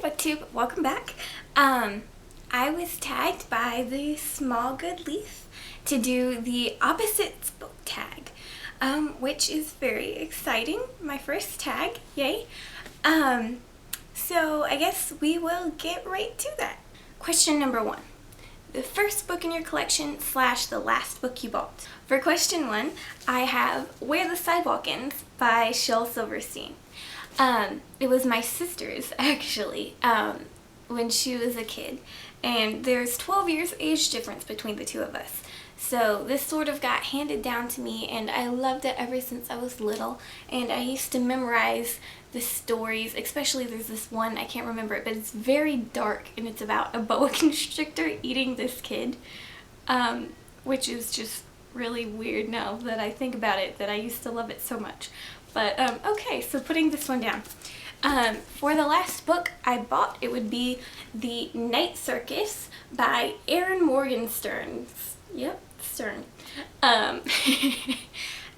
BookTube, welcome back. I was tagged by the Small Good Leaf to do the Opposites book tag, which is very exciting. My first tag, yay. So I guess we will get right to that. Question number 1. The first book in your collection / the last book you bought. For question 1, I have Where the Sidewalk Ends by Shel Silverstein. It was my sister's, actually, when she was a kid, and there's 12 years age difference between the two of us. So this sort of got handed down to me, and I loved it ever since I was little, and I used to memorize the stories, especially there's this one, I can't remember it, but it's very dark, and it's about a boa constrictor eating this kid, which is just really weird now that I think about it, that I used to love it so much. But, okay, so putting this one down. For the last book I bought, it would be The Night Circus by Erin Morgenstern. Yep, Stern.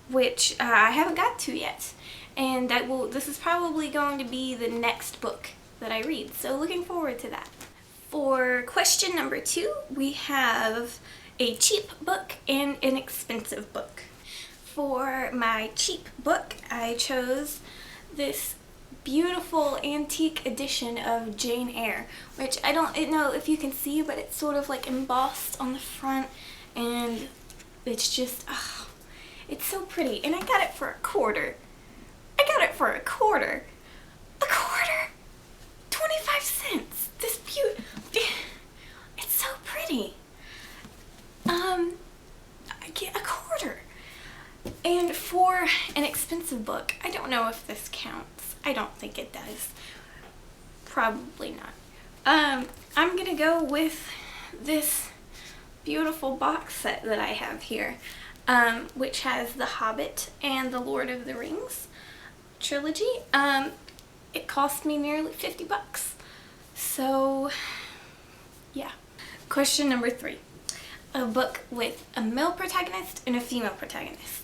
Which I haven't got to yet. And this is probably going to be the next book that I read. So looking forward to that. For question number 2, we have a cheap book and an expensive book. For my cheap book, I chose this beautiful antique edition of Jane Eyre, which I don't know if you can see, but it's sort of like embossed on the front, and it's just, oh, it's so pretty. And I got it for a quarter. I got it for a quarter. A quarter! 25 cents! This it's so pretty. I get a quarter. And for an expensive book, I don't know if this counts. I don't think it does. Probably not. I'm gonna go with this beautiful box set that I have here, which has The Hobbit and The Lord of the Rings trilogy. It cost me nearly 50 bucks. So, yeah. Question number 3. A book with a male protagonist and a female protagonist.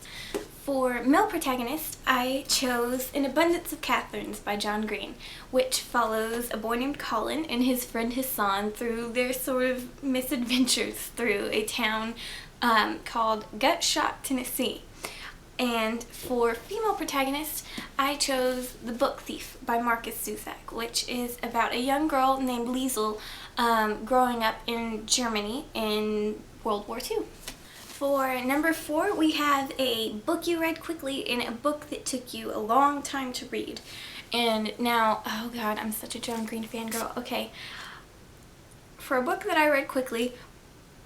For male protagonist, I chose An Abundance of Catherines by John Green, which follows a boy named Colin and his friend Hassan through their sort of misadventures through a town called Gutshot, Tennessee. And for female protagonist, I chose The Book Thief by Marcus Zusak, which is about a young girl named Liesel growing up in Germany in World War II. For number 4, we have a book you read quickly and a book that took you a long time to read. And now, oh god, I'm such a John Green fangirl. Okay, for a book that I read quickly,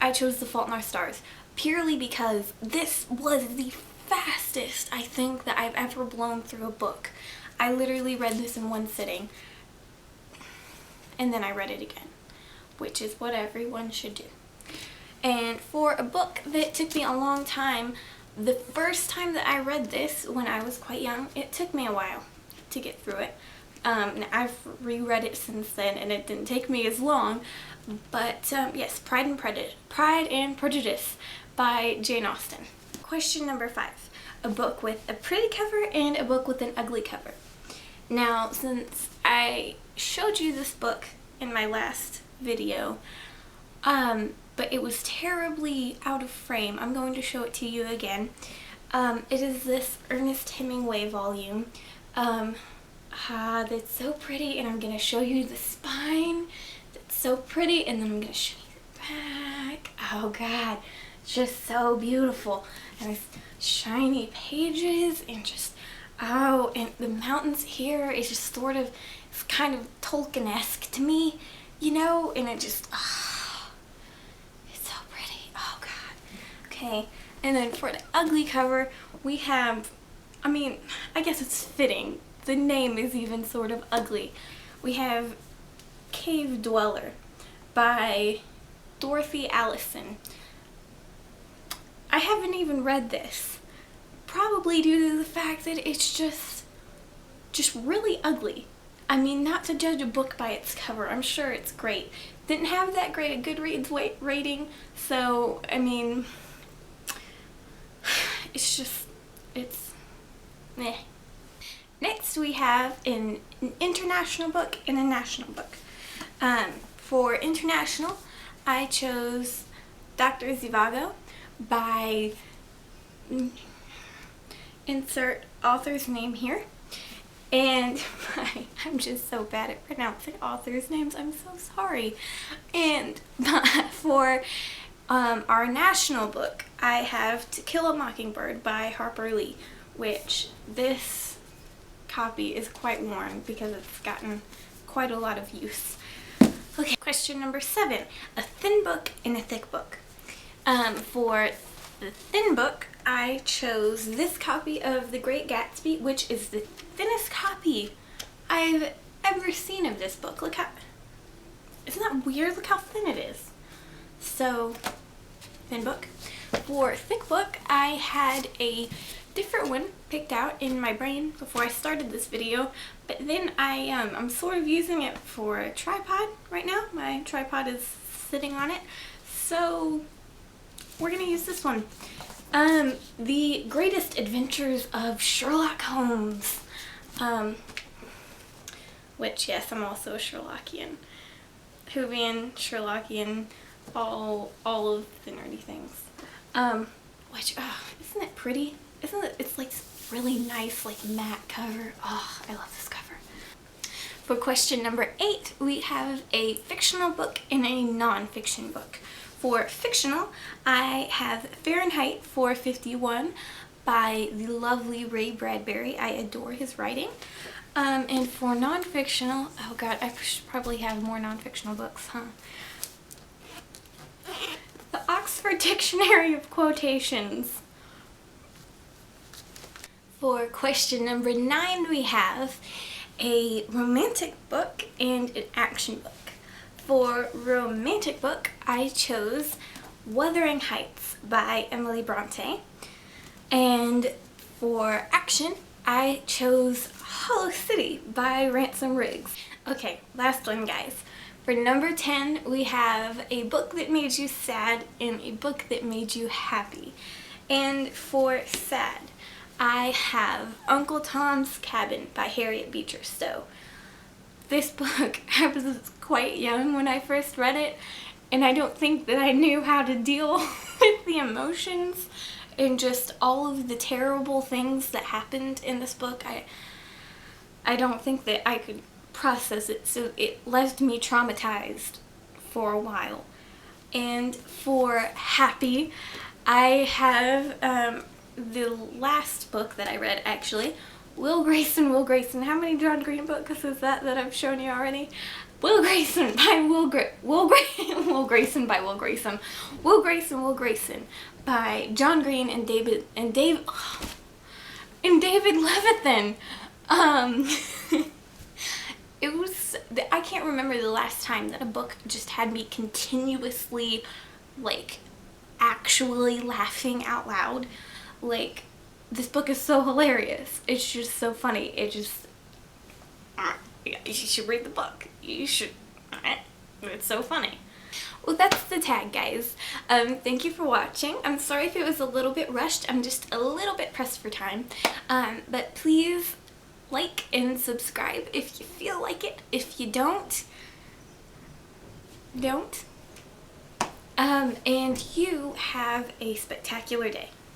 I chose The Fault in Our Stars, purely because this was the fastest I think that I've ever blown through a book. I literally read this in one sitting, and then I read it again, which is what everyone should do. And for a book that took me a long time, the first time that I read this when I was quite young, it took me a while to get through it. And I've reread it since then, and it didn't take me as long. But yes, Pride and Prejudice by Jane Austen. Question number 5. A book with a pretty cover and a book with an ugly cover. Now, since I showed you this book in my last video, but it was terribly out of frame, I'm going to show it to you again. It is this Ernest Hemingway volume. That's so pretty, and I'm going to show you the spine. That's so pretty, and then I'm going to show you the back. Oh god, it's just so beautiful. And there's shiny pages, and just, oh, and the mountains here is just sort of, it's kind of Tolkien-esque to me, you know, and it just, okay, and then for the ugly cover, we have, I mean, I guess it's fitting. The name is even sort of ugly. We have Cave Dweller by Dorothy Allison. I haven't even read this, probably due to the fact that it's just really ugly. I mean, not to judge a book by its cover, I'm sure it's great. Didn't have that great a Goodreads rating, so, I mean, it's meh. Next we have an international book and a national book. For international, I chose Dr. Zhivago by, insert author's name here. And I'm just so bad at pronouncing authors' names. I'm so sorry. And for our national book, I have To Kill a Mockingbird by Harper Lee, which this copy is quite worn because it's gotten quite a lot of use. Okay, question number 7. A thin book and a thick book. For the thin book, I chose this copy of The Great Gatsby, which is the thinnest copy I've ever seen of this book. Look how, isn't that weird? Look how thin it is. So, thin book. For thick book, I had a different one picked out in my brain before I started this video, but then I'm sort of using it for a tripod right now. My tripod is sitting on it, so we're gonna use this one. The Greatest Adventures of Sherlock Holmes, which, yes, I'm also a Sherlockian. Whovian, Sherlockian, all of the nerdy things. Which, isn't it pretty? Isn't it, it's like really nice, like matte cover. Oh, I love this cover. For question number 8, we have a fictional book and a non-fiction book. For fictional, I have Fahrenheit 451 by the lovely Ray Bradbury. I adore his writing. And for non-fictional, oh god, I should probably have more non-fictional books, huh? The Oxford Dictionary of Quotations. For question number 9, we have a romantic book and an action book. For romantic book, I chose Wuthering Heights by Emily Bronte. And for action, I chose Hollow City by Ransom Riggs. Okay, last one, guys. For number 10, we have a book that made you sad and a book that made you happy. And for sad, I have Uncle Tom's Cabin by Harriet Beecher Stowe. This book, I was quite young when I first read it, and I don't think that I knew how to deal with the emotions and just all of the terrible things that happened in this book. I don't think that I could process it, so it left me traumatized for a while. And for happy, I have the last book that I read, actually, Will Grayson. How many John Green books is that I've shown you already? Will Grayson by Will Grayson by Will Grayson. Will Grayson by John Green and David Levithan. It was, I can't remember the last time that a book just had me continuously, like, actually laughing out loud. Like, this book is so hilarious. It's just so funny. It just, you should read the book. You should, it's so funny. Well, that's the tag, guys. Thank you for watching. I'm sorry if it was a little bit rushed. I'm just a little bit pressed for time. But please like and subscribe if you feel like it. If you don't. And you have a spectacular day.